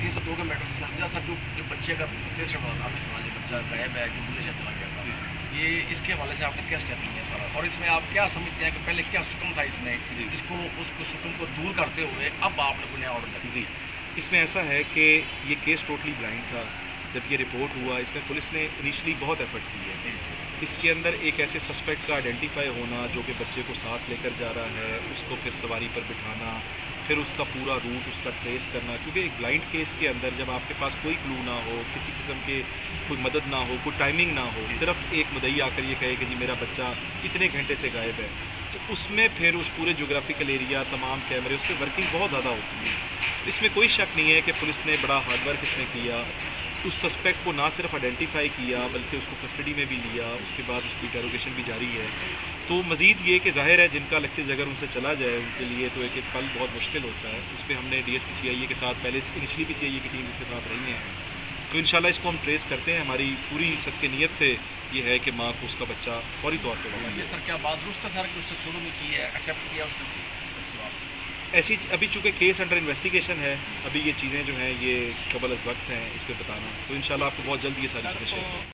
302 का matter sir जो जो बच्चे का केस आपने सुना जो बच्चा गायब है जो पुलिस चला गया था, ये इसके हवाले से आपने क्या स्टेप लिया सारा, और इसमें आप क्या समझते हैं कि पहले क्या सुकून था इसमें जिसको उसको सुकून को दूर करते हुए अब आपने कोई नया ऑर्डर दिया? जी, इसमें ऐसा है कि ये केस टोटली ब्लाइंड था। जब ये रिपोर्ट हुआ, इसमें पुलिस ने इनिशियली बहुत एफर्ट की है। इसके अंदर एक ऐसे सस्पेक्ट का आइडेंटिफाई होना जो कि बच्चे को साथ लेकर जा रहा है, उसको फिर सवारी पर बिठाना, फिर उसका पूरा रूट उसका ट्रेस करना, क्योंकि एक ब्लाइंड केस के अंदर जब आपके पास कोई क्लू ना हो, किसी किस्म के कोई मदद ना हो, कोई टाइमिंग ना हो, सिर्फ एक मुद्दई आकर ये कहे कि जी मेरा बच्चा इतने घंटे से गायब है, तो उसमें फिर उस पूरे ज्योग्राफिकल एरिया, तमाम कैमरे, उस पर वर्किंग बहुत ज़्यादा होती है। इसमें कोई शक नहीं है कि पुलिस ने बड़ा हार्डवर्क इसमें किया, उस सस्पेक्ट को ना सिर्फ आइडेंटिफाई किया बल्कि उसको कस्टडी में भी लिया, उसके बाद उसकी इंटेरोगेशन भी जारी है। तो मज़ीद ये कि ज़ाहिर है जिनका लगतेज अगर उनसे चला जाए उनके लिए तो एक एक पल बहुत मुश्किल होता है। इस पर हमने DSP CIA के साथ पहले इनिशियली PCIA की टीम जिसके साथ रही हैं, तो इंशाल्लाह इसको हम ट्रेस करते हैं। हमारी पूरी सदके नीयत से ये है कि माँ को उसका बच्चा फौरी तौर पर वापस ये सर क्या बात दुरुस्त है सर कि उससे शुरू में की है, एक्सेप्ट किया उसने? ऐसी अभी चूँकि केस अंडर इन्वेस्टिगेशन है, अभी ये चीज़ें जो हैं ये कबल अज़ वक्त हैं इस पर बताना, तो इंशाल्लाह आपको बहुत जल्द ये सारी चीज़ें शेयर